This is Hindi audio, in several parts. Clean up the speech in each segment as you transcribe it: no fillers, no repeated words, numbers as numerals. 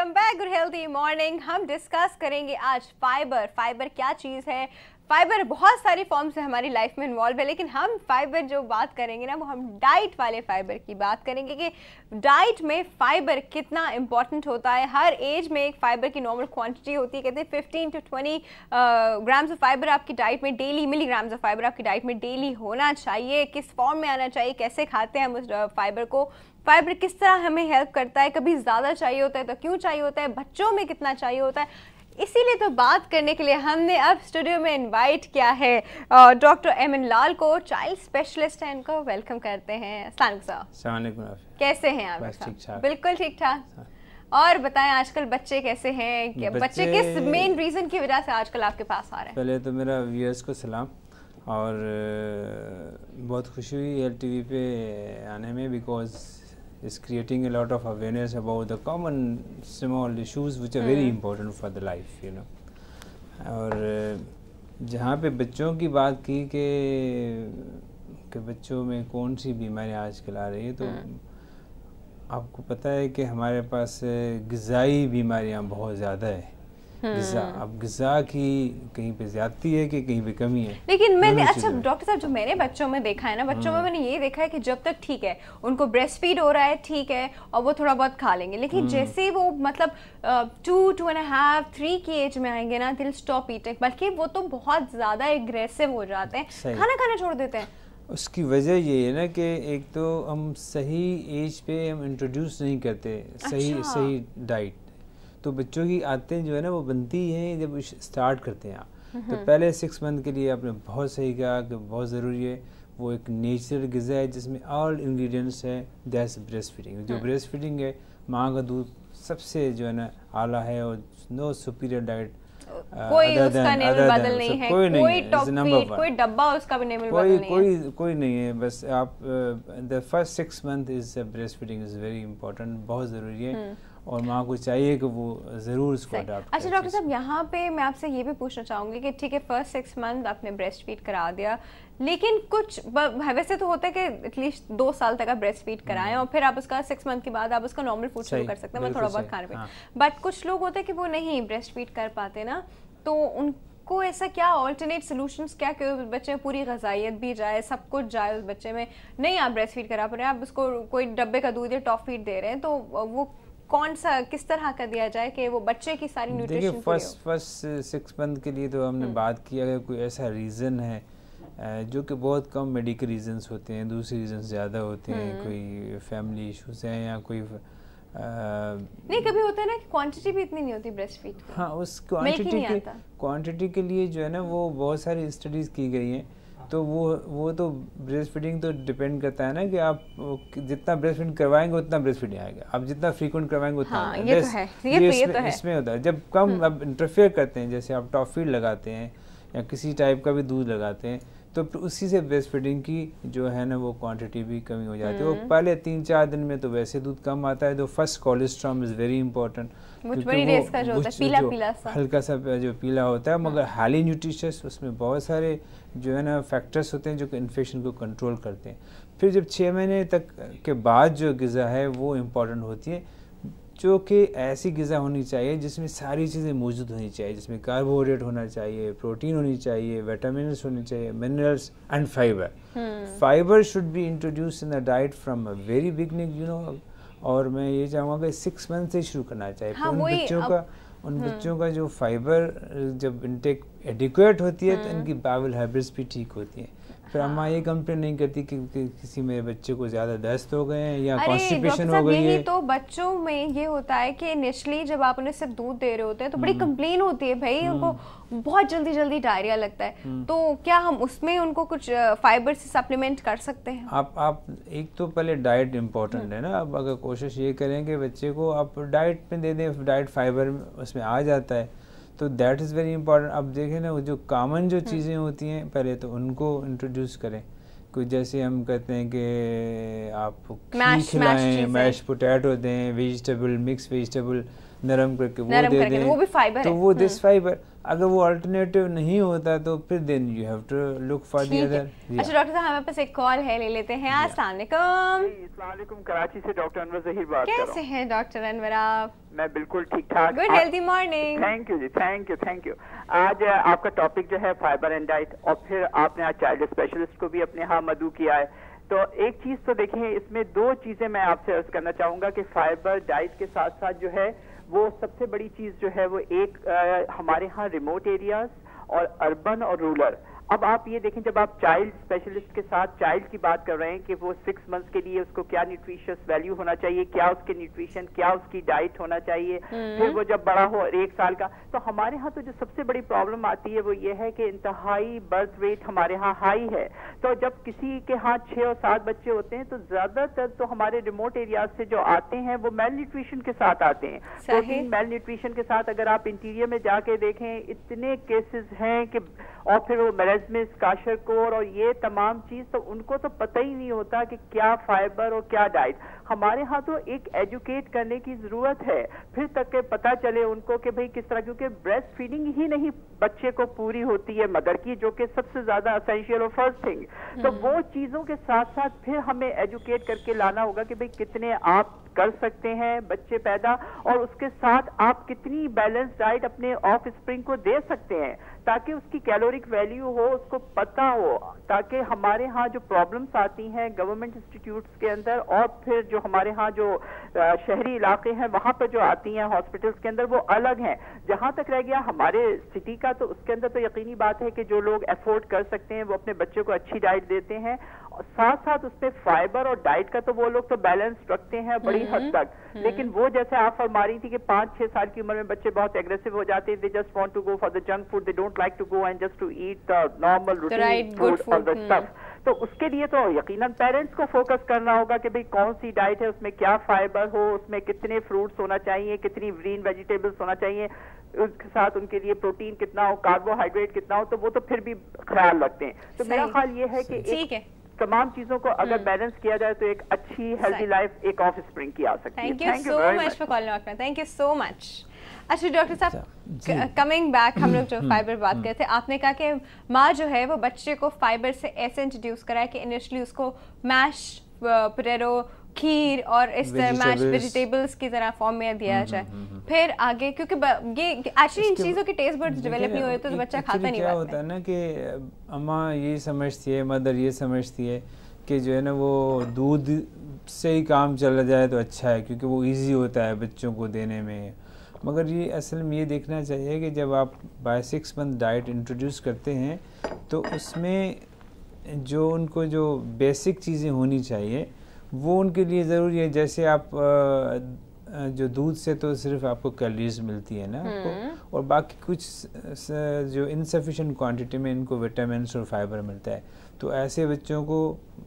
Welcome back good healthy morning. हम डिस्कस करेंगे आज फाइबर क्या चीज़ है। फाइबर बहुत सारी फॉर्म से हमारी लाइफ में इन्वॉल्व है, लेकिन हम फाइबर जो बात करेंगे ना वो हम डाइट वाले फाइबर की बात करेंगे कि डाइट में फाइबर कितना इंपॉर्टेंट होता है। हर एज में एक फाइबर की नॉर्मल क्वांटिटी होती है, कहते हैं 15 to 20 ग्राम्स ऑफ फाइबर आपकी डाइट में डेली, मिलीग्राम्स ऑफ फाइबर आपकी डाइट में डेली होना चाहिए। किस फॉर्म में आना चाहिए, कैसे खाते हैं हम उस फाइबर को, फाइबर किस तरह हमें हेल्प करता है, कभी ज़्यादा चाहिए होता है तो क्यों चाहिए होता है, बच्चों में कितना चाहिए होता है। इसीलिए तो बात करने के लिए हमने अब स्टूडियो में इनवाइट किया है डॉक्टर एमएन लाल को, चाइल्ड स्पेशलिस्ट हैं। इनको वेलकम करते हैं। अस्सलाम वालेकुम। कैसे हैं आप? ठीक-ठाक। बिल्कुल ठीक ठाक। और बताएं आजकल बच्चे कैसे हैं? बच्चे किस मेन रीज़न की वजह से आजकल आपके पास आ रहे हैं? पहले तो मेरा व्यूअर्स को सलाम, और बहुत खुशी हुई LTV पे आने में, because is creating a lot of awareness about the common small issues which are very important for the life, you know. और जहाँ पे बच्चों की बात की कि बच्चों में कौन सी बीमारियाँ आजकल आ रही है, तो आपको पता है कि हमारे पास ग़िज़ाई बीमारियाँ बहुत ज़्यादा है। अब ग़िज़ा की कहीं पे ज़्यादती है कि कहीं पे कमी है। लेकिन मैंने डॉक्टर साहब जो मैंने बच्चों में देखा है ना, बच्चों में मैंने ये देखा है कि जब तक ठीक है, उनको ब्रेस्ट फीड हो रहा है ठीक है और वो थोड़ा बहुत खा लेंगे, लेकिन जैसे वो मतलब 2.5, 3 की एज में आएंगे ना, दिल स्टॉप ईटिंग, बल्कि वो तो बहुत ज़्यादा एग्रेसिव हो जाते हैं, खाना खाना छोड़ देते हैं। उसकी वजह ये है ना कि एक तो हम सही एज पे हम इंट्रोड्यूस नहीं करते सही डाइट, तो बच्चों की आदतें जो है ना वो बनती हैं जब स्टार्ट करते हैं आप। तो पहले 6 मंथ के लिए आपने बहुत सही कहा कि बहुत ज़रूरी है, वो एक नेचुरल ग़िज़ा है जिसमें ऑल इंग्रेडिएंट्स है। That's breast feeding. जो ब्रेस्ट फीडिंग है, माँ का दूध सबसे जो है ना आला है, और नो सुपीरियर डाइट कोई उसका नेवल बदल नहीं है, कोई टॉप फीड, कोई डब्बा उसका भी नेवल बदल नहीं है, कोई नहीं है। बस आप the first 6 month is breast feeding is very important, बहुत ज़रूरी है, और माँ को चाहिए कि वो ज़रूर उसको अडॉप्ट करे। अच्छा डॉक्टर साहब, यहाँ पे मैं आपसे ये भी पूछना चाहूँगी कि ठीक है फर्स्ट 6 मंथ आपने ब्रेस्ट फीड करा दिया, लेकिन कुछ वैसे तो होता है कि एटलीस्ट 2 साल तक आप ब्रेस्ट फीड कराएं और फिर आप उसका 6 मंथ के बाद आप उसका नॉर्मल फूड शुरू कर सकते हैं, थोड़ा बहुत खाने पे। बट कुछ लोग होते हैं कि वो नहीं ब्रेस्ट फीड कर पाते ना, तो उनको ऐसा क्या ऑल्टरनेट सोल्यूशंस क्या कि उस बच्चे में पूरी ग़िज़ाइयत भी जाए, सब कुछ जाए उस बच्चे में, नहीं आप ब्रेस्ट फीड करा पा रहे हैं, आप उसको कोई डब्बे का दूध या टॉप फीड दे रहे हैं, तो वो कौन सा किस तरह का दिया जाए कि वो बच्चे की सारी न्यूट्रिशन? देखिए फर्स्ट 6 मंथ के लिए तो हमने बात की, अगर कोई ऐसा रीज़न है जो कि बहुत कम मेडिकल रीजंस होते हैं, दूसरे रीजंस ज़्यादा होते हैं, कोई फैमिली इश्यूज हैं या कोई नहीं, कभी होता है ना कि क्वांटिटी भी इतनी नहीं होती ब्रेस्ट फीड की। हाँ, उस क्वांटिटी के लिए जो है ना वो बहुत सारी स्टडीज़ की गई हैं, तो वो तो ब्रेस्ट फीडिंग तो डिपेंड करता है ना कि आप जितना ब्रेस्ट फीडिंग करवाएंगे उतना ब्रेस्ट फीडिंग आएगा, आप जितना फ्रीक्वेंट करवाएंगे उतना हाँ, ये तो है। इसमें होता है जब कम अब इंटरफेयर करते हैं, जैसे आप टॉप फीड लगाते हैं या किसी टाइप का भी दूध लगाते हैं, तो उसी से ब्रेस्ट फीडिंग की जो है ना वो क्वांटिटी भी कमी हो जाती है। वो पहले 3-4 दिन में तो वैसे दूध कम आता है, तो first cholesterol is very important, हल्का सा जो पीला होता है मगर हाईली न्यूट्रिशियस, उसमें बहुत सारे जो है ना फैक्टर्स होते हैं जो कि इन्फेक्शन को कंट्रोल करते हैं। फिर जब 6 महीने तक के बाद जो ग़िज़ा है वो इम्पॉर्टेंट होती है, जो कि ऐसी ग़िज़ा होनी चाहिए जिसमें सारी चीज़ें मौजूद होनी चाहिए, जिसमें कार्बोहाइड्रेट होना चाहिए, प्रोटीन होनी चाहिए, विटामिन्स होने चाहिए, minerals and fibre. Fibre should be introduce in the diet from a very beginning, you know. और मैं ये चाहूँगा कि 6 मंथ से शुरू करना चाहिए। हाँ, उन बच्चों का जो फाइबर जब इंटेक एडिक्वेट होती है तो इनकी बाउल हैबिट्स भी ठीक होती हैं। फिर अम्मा ये कंप्लेन नहीं करती कि किसी मेरे बच्चे को ज़्यादा दस्त हो गए हैं या कॉन्स्टिपेशन हो गई है। तो बच्चों में ये होता है कि इनिशियली जब आप उन्हें सिर्फ दूध दे रहे होते हैं तो बड़ी कंप्लेन होती है, भाई उनको बहुत जल्दी डायरिया लगता है, तो क्या हम उसमें उनको कुछ फाइबर से सप्लीमेंट कर सकते हैं? आप एक तो पहले डाइट इम्पोर्टेंट है ना, अब अगर कोशिश ये करें कि बच्चे को आप डाइट में दे दें, डाइट फाइबर उसमें आ जाता है, तो दैट इज़ वेरी इंपॉर्टेंट। अब देखें ना, जो कॉमन जो चीज़ें होती हैं पहले तो उनको इंट्रोड्यूस करें। कोई जैसे हम कहते हैं कि आप खीर खिलाएं, मैश पोटैटो दें, वेजिटेबल मिक्स वेजिटेबल नरम करके वो दे दें, वो भी फाइबर तो वो दिस फाइबर। अगर वो अल्टरनेटिव नहीं होता तो फिर then you have to look for the other. अच्छा डॉक्टर साहब, हमारे पास एक कॉल है, ले लेते हैं। अस्सलाम वालेकुम। अस्सलाम वालेकुम, कराची से डॉक्टर अनवर ज़हीर बात कर रहा हूं। कैसे हैं डॉक्टर अनवर आप? मैं बिल्कुल ठीक ठाक। Good healthy morning. Thank you जी, थैंक यू। आज आपका टॉपिक जो है फाइबर एंड डाइट, और फिर आपने आज चाइल्ड स्पेशलिस्ट को भी अपने यहाँ मदऊ किया है। तो एक चीज तो देखिए, इसमें दो चीजें मैं आपसे अर्ज करना चाहूंगा कि फाइबर डाइट के साथ साथ जो है वो सबसे बड़ी चीज जो है वो एक हमारे यहाँ रिमोट एरियाज और अर्बन और रूरल। अब आप ये देखें, जब आप चाइल्ड स्पेशलिस्ट के साथ चाइल्ड की बात कर रहे हैं कि वो 6 मंथ्स के लिए उसको क्या न्यूट्रिशियस वैल्यू होना चाहिए, क्या उसके न्यूट्रिशन, क्या उसकी डाइट होना चाहिए, फिर वो जब बड़ा हो 1 साल का, तो हमारे यहाँ तो जो सबसे बड़ी प्रॉब्लम आती है वो ये है कि इंतहाई बर्थ रेट हमारे यहाँ हाई है। तो जब किसी के यहाँ 6 और 7 बच्चे होते हैं तो ज्यादातर तो हमारे रिमोट एरियाज से जो आते हैं वो मेल न्यूट्रिशन के साथ आते हैं। प्रोटीन मेल न्यूट्रिशन के साथ अगर आप इंटीरियर में जाके देखें, इतने केसेस हैं कि, और फिर वो मेरेस्मिस, काशरकोर और ये तमाम चीज, तो उनको तो पता ही नहीं होता कि क्या फाइबर और क्या डाइट। हमारे यहाँ तो एक एजुकेट करने की जरूरत है, फिर तक के पता चले उनको कि भाई किस तरह, क्योंकि ब्रेस्ट फीडिंग ही नहीं बच्चे को पूरी होती है मदर की, जो कि सबसे ज्यादा असेंशियल और फर्स्ट थिंग। तो वो चीजों के साथ साथ फिर हमें एजुकेट करके लाना होगा कि भाई कितने आप कर सकते हैं बच्चे पैदा, और उसके साथ आप कितनी बैलेंस डाइट अपने ऑफ स्प्रिंग को दे सकते हैं ताकि उसकी कैलोरिक वैल्यू हो, उसको पता हो, ताकि हमारे यहाँ जो प्रॉब्लम्स आती हैं गवर्नमेंट इंस्टीट्यूट्स के अंदर और फिर जो हमारे यहाँ जो शहरी इलाके हैं वहाँ पर जो आती हैं हॉस्पिटल्स के अंदर, वो अलग हैं। जहाँ तक रह गया हमारे सिटी का, तो उसके अंदर तो यकीनी बात है कि जो लोग अफोर्ड कर सकते हैं वो अपने बच्चों को अच्छी डाइट देते हैं, और साथ साथ उसमें फाइबर और डाइट का तो वो लोग तो बैलेंस रखते हैं बड़ी हद तक। लेकिन वो जैसे आप फरमा रही थी कि 5-6 साल की उम्र में बच्चे बहुत एग्रेसिव हो जाते हैं, they just want to go for the junk food, they don't like to go and just to eat the normal routine food और द स्टफ। तो उसके लिए तो यकीनन पेरेंट्स को फोकस करना होगा कि भाई कौन सी डाइट है, उसमें क्या फाइबर हो, उसमें कितने फ्रूट्स होना चाहिए, कितनी ग्रीन वेजिटेबल्स होना चाहिए, उसके साथ उनके लिए प्रोटीन कितना हो, कार्बोहाइड्रेट कितना हो, तो वो तो फिर भी ख्याल रखते हैं। तो मेरा ख्याल ये है कि तमाम चीजों को अगर बैलेंस किया जाए तो एक अच्छी हेल्दी लाइफ एक ऑफ स्प्रिंग की आ सकती है। Thank you so much for calling doctor, thank you so much. अच्छा डॉक्टर साहब, कमिंग बैक, हम लोग जो फाइबर बात करते थे, आपने कहा कि माँ जो है वो बच्चे को फाइबर से ऐसे इंट्रोड्यूस कराए कि इनिशियली उसको मैश पोटैटो, खीर और इस तरह मैश वेजिटेबल्स की तरह फॉर्म में दिया जाए, फिर आगे, क्योंकि ये एक्चुअली इन चीज़ों की टेस्ट बड्स डेवलप नहीं हुए तो बच्चा खाता नहीं। क्या होता है ना कि अम्मा ये समझती है, मदर ये समझती है कि जो है ना वो दूध से ही काम चला जाए तो अच्छा है, क्योंकि वो इजी होता है बच्चों को देने में। मगर ये असल में ये देखना चाहिए कि जब आप बाय 6 मंथ डाइट इंट्रोड्यूस करते हैं तो उसमें जो उनको जो बेसिक चीज़ें होनी चाहिए वो उनके लिए ज़रूरी है। जैसे आप जो दूध से तो सिर्फ आपको कैलोरीज मिलती है ना आपको, और बाकी कुछ जो इनसफिशिएंट क्वांटिटी में इनको विटामिन और फाइबर मिलता है। तो ऐसे बच्चों को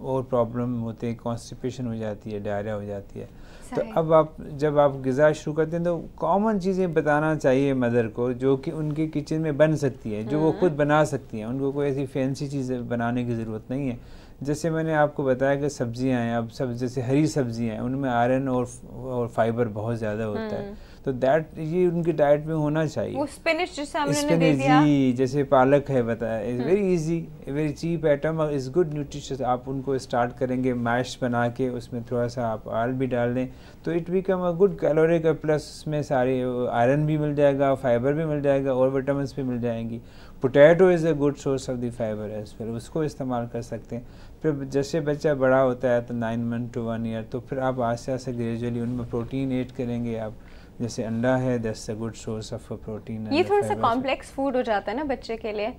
और प्रॉब्लम होते हैं, कॉन्स्टिपेशन हो जाती है, डायरिया हो जाती है। तो अब आप जब आप ग़िज़ा शुरू करते हैं तो कॉमन चीज़ें बताना चाहिए मदर को जो कि उनके किचन में बन सकती है, जो वो खुद बना सकती हैं। उनको कोई ऐसी फैंसी चीज़ें बनाने की ज़रूरत नहीं है। जैसे मैंने आपको बताया कि सब्जियां हैं, अब सब जैसे हरी सब्जियां हैं उनमें आयरन और फाइबर बहुत ज़्यादा होता है, तो दैट ये उनकी डाइट में होना चाहिए। वो स्पिनच जैसे हमने दे दिया, जी जैसे पालक है बताया, is very easy, very cheap item, is good nutritious. आप उनको स्टार्ट करेंगे मैश बना के, उसमें थोड़ा सा आप ऑयल भी डाल दें तो it become a good caloric, plus उसमें सारे आयरन भी मिल जाएगा, फाइबर भी मिल जाएगा और विटामिन भी मिल जाएंगी। Potato is a good source of the fibre as well, उसको इस्तेमाल कर सकते हैं। फिर जैसे बच्चा बड़ा होता है तो 9 मंथ to 1 ईयर, तो फिर आप आस्ते आस्ते ग्रेजुअली उनमें प्रोटीन ऐड करेंगे आप। जैसे अंडा है, that's a good source of protein. ये थोड़ा सा कॉम्प्लेक्स फूड हो जाता है ना बच्चे के लिए,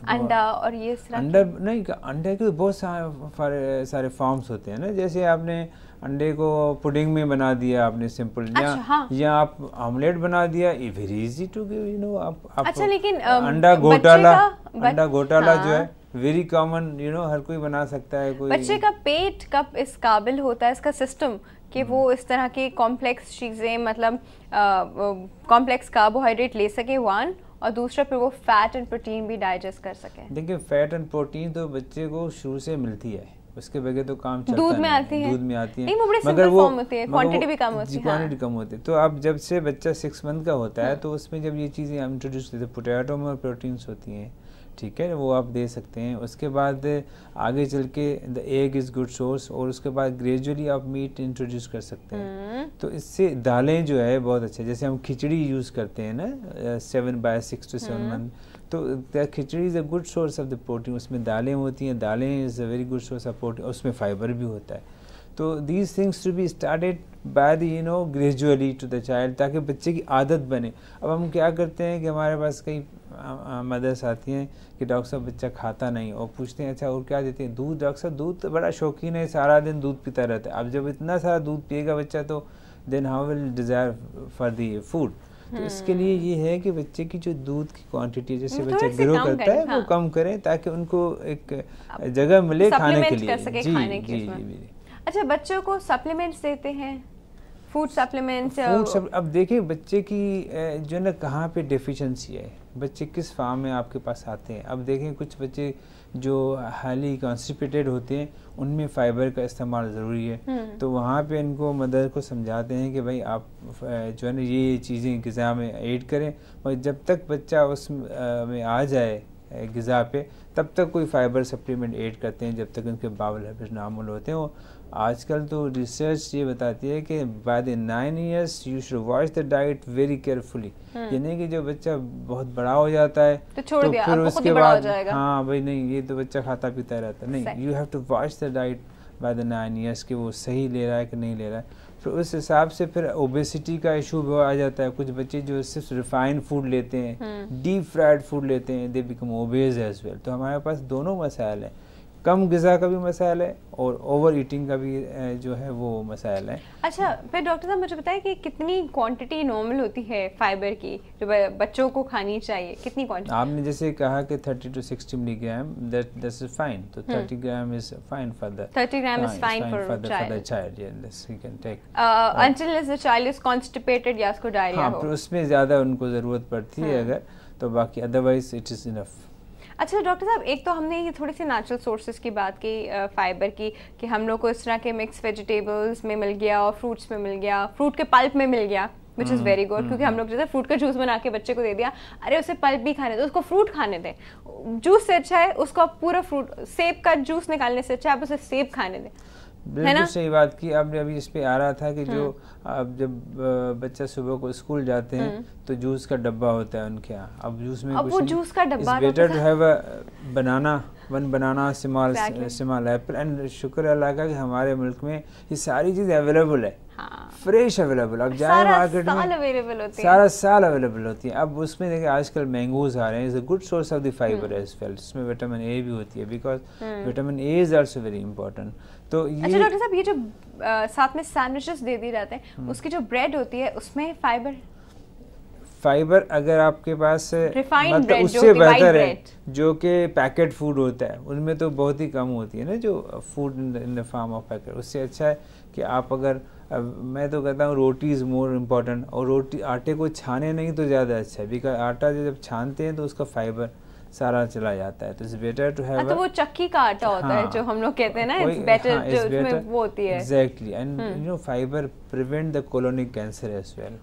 अंडा और ये अंडा नहीं, अंडे के बहुत सारे फॉर्म्स होते हैं ना। जैसे आपने अंडे को पुडिंग में बना दिया आपने सिंपल, या आप ऑमलेट बना दिया, ये very easy to give, you know. आप अच्छा, लेकिन अंडा घोटाला जो है वेरी कॉमन, यू नो, हर कोई बना सकता है। कोई बच्चे का पेट कब इस काबिल होता है, इसका सिस्टम, कि वो इस तरह की कॉम्प्लेक्स चीज़ें, मतलब कॉम्प्लेक्स कार्बोहाइड्रेट ले सके, वन, और दूसरा फिर वो फैट एंड प्रोटीन भी डाइजेस्ट कर सके। देखिए फैट एंड प्रोटीन तो बच्चे को शुरू से मिलती है, उसके बगैर तो काम चलता दूध में नहीं आती है, दूध में आती है, मगर वो क्वांटिटी भी कम होती है, क्वांटिटी कम होती है। तो अब जब से बच्चा 6 मंथ का होता है तो उसमें जब ये चीज़ें हम इंट्रोड्यूस करते हैं, पोटैटो में प्रोटीन्स होती हैं, ठीक है, वो आप दे सकते हैं। उसके बाद आगे चल के the egg is good source, और उसके बाद ग्रेजुअली आप मीट इंट्रोड्यूस कर सकते हैं। तो इससे दालें जो है बहुत अच्छा, जैसे हम खिचड़ी यूज़ करते हैं ना 6 to 7 मंथ, तो khichdi is a good source of the protein, उसमें दालें होती हैं, दालें is a very good source of protein, उसमें फाइबर भी होता है। तो these things to be started by the gradually to the child, ताकि बच्चे की आदत बने। अब हम क्या करते हैं कि हमारे पास कई मदर्स आती हैं कि डॉक्टर साहब बच्चा खाता नहीं, और पूछते हैं अच्छा और क्या देते हैं, दूध, डॉक्टर साहब दूध तो बड़ा शौकीन है, सारा दिन दूध पीता रहता है। अब जब इतना सारा दूध पिएगा बच्चा तो then how will desire for the food. तो इसके लिए ये है कि बच्चे की जो दूध की क्वांटिटी जैसे बच्चा ग्रो करता है वो कम करें, ताकि उनको एक जगह मिले खाने के लिए। जी। अच्छा, बच्चों को सप्लीमेंट्स देते हैं, फूड सप्लीमेंट्स? अब देखिए बच्चे की जो ना कहाँ पे डेफिशिएंसी है, बच्चे किस फॉर्म में आपके पास आते हैं। अब देखें कुछ बच्चे जो हाईली कॉन्स्टिपेटेड होते हैं उनमें फाइबर का इस्तेमाल ज़रूरी है, तो वहाँ पे इनको मदर को समझाते हैं कि भाई आप जो है ना ये चीज़ें ग़िज़ा में ऐड करें, और जब तक बच्चा उस में आ जाए ग़िज़ा पे तब तक कोई फाइबर सप्लीमेंट ऐड करते हैं, जब तक उनके बाउल हैबिट नॉर्मल होते हैं। वो आजकल तो रिसर्च ये बताती है कि bye the 9 years you should watch the diet very carefully. यानी कि जो बच्चा बहुत बड़ा हो जाता है तो छोड़ दिया, फिर उसके बाद हाँ भाई नहीं ये तो बच्चा खाता पीता रहता, नहीं, you have to watch the diet by the 9 years कि वो सही ले रहा है कि नहीं ले रहा है। फिर उस हिसाब से फिर ओबेसिटी का इशू भी आ जाता है। कुछ बच्चे जो सिर्फ रिफाइंड फूड लेते हैं, डीप फ्राइड फूड लेते हैं, they become obese as well. तो हमारे पास दोनों मसाइल हैं, कम ग़िज़ा का भी मसाइल है और ओवर ईटिंग का भी जो है वो मसाइल है। अच्छा, फिर डॉक्टर साहब मुझे बताइए कि कितनी क्वांटिटी नॉर्मल होती है फाइबर की जो बच्चों को खानी चाहिए, कितनी क्वांटिटी? आपने जैसे कहा कि 30 to 60 मिलीग्राम, दैट्स फाइन, तो 30 gram is fine for the 30 gram is fine for the child, yes he can take until the child is constipated या उसको डायरिया हो। फिर उसमें ज़्यादा उनको ज़रूरत पड़ती है अगर, तो बाकी अदरवाइज इट इज़ इनफ। अच्छा डॉक्टर साहब, एक तो हमने ये थोड़ी सी नेचुरल सोर्सेज की बात की फाइबर की, कि हम लोग को इस तरह के मिक्स वेजिटेबल्स में मिल गया और फ्रूट्स में मिल गया, फ्रूट के पल्प में मिल गया, विच इज़ वेरी गुड, क्योंकि हम लोग जैसे फ्रूट का जूस बना के बच्चे को दे दिया, अरे उसे पल्प भी खाने दो, उसको फ्रूट खाने दें। जूस से अच्छा है उसको आप पूरा फ्रूट, सेब का जूस निकालने से अच्छा आप उसे सेब खाने दें। बिल्कुल सही बात की आपने। अभी इस पे आ रहा था कि जो अब जब बच्चा सुबह को स्कूल जाते हैं तो जूस का डब्बा होता है उनके यहाँ। अब जूस में अब वो जूस का डब्बा better to have a banana, one banana, small apple, and शुक्र अल्लाह का कि हमारे मुल्क में ये सारी चीज़ अवेलेबल है, फ्रेश अवेलेबल। अब जाए मार्केट में सारा साल अवेलेबल होती है। अब उसमें देखिए आजकल मैंगोज आ रहे हैं, is a good source of the fibre as well, इसमें विटामिन ए भी होती है, because vitamin A is also very important. तो ये अच्छा डॉक्टर साहब, ये जो साथ में सैंडविचेस दे दी जाते हैं उसकी जो ब्रेड होती है उसमें फाइबर अगर आपके पास मतलब उससे बेहतर है जो कि पैकेट फूड होता है, उनमें तो बहुत ही कम होती है ना, जो food in the form of packet. उससे अच्छा है कि आप अगर मैं तो कहता हूँ रोटी इज़ मोर इम्पॉर्टेंट, और रोटी आटे को छाने नहीं तो ज़्यादा अच्छा है, बिकॉज आटा जब छानते हैं तो उसका फाइबर सारा चला जाता है, तो इट्स बेटर टू हैव। तो वो चक्की का आटा होता है जो हम लोग कहते हैं ना, इट्स बेटर, जो उसमें वो होती है। Exactly, and you know fibre prevent the colonic cancer as well,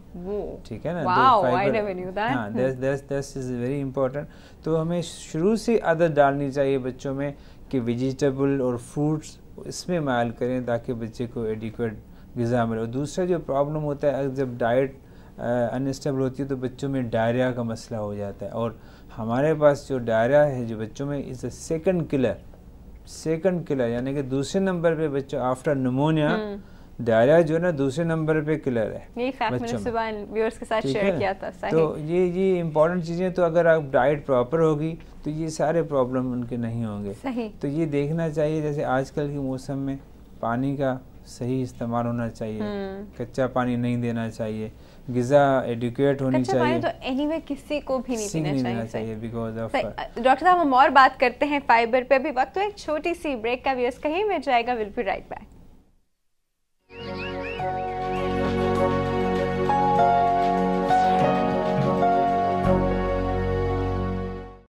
ठीक है ना। Wow, I never knew that. हां, दैट्स इज वेरी इंपॉर्टेंट। तो हमें शुरू से आदत डालनी चाहिए बच्चों में कि वेजिटेबल और फ्रूट्स इसमें मायल करें ताकि बच्चे को एडिक्वेट ग़िज़ा मिले। और दूसरा जो प्रॉब्लम होता है, जब डाइट अनस्टेबल होती है तो बच्चों में डायरिया का मसला हो जाता है, और हमारे पास जो डायरिया है जो बच्चों में इज़ अ सेकंड किलर, यानी कि दूसरे नंबर पे बच्चों आफ्टर निमोनिया डायरिया जो है ना दूसरे नंबर पे किलर है। यही फैक्ट मैंने सुबह व्यूअर्स के साथ शेयर किया था। सही। तो ये इंपॉर्टेंट चीज़ें, तो अगर आप डाइट प्रॉपर होगी तो ये सारे प्रॉब्लम उनके नहीं होंगे। सही। तो ये देखना चाहिए, जैसे आजकल के मौसम में पानी का सही इस्तेमाल होना चाहिए, कच्चा पानी नहीं देना चाहिए, ग़िज़ा एडुकेट होनी चाहिए। पानी तो एनीवे किसी को भी नहीं पीना चाहिए बिकॉज ऑफ। डॉक्टर साहब, हम और बात करते हैं फाइबर पे, अभी वक्त तो एक छोटी सी ब्रेक का, व्यूअर्स कहीं में जाएगा, विल बी राइट बैक।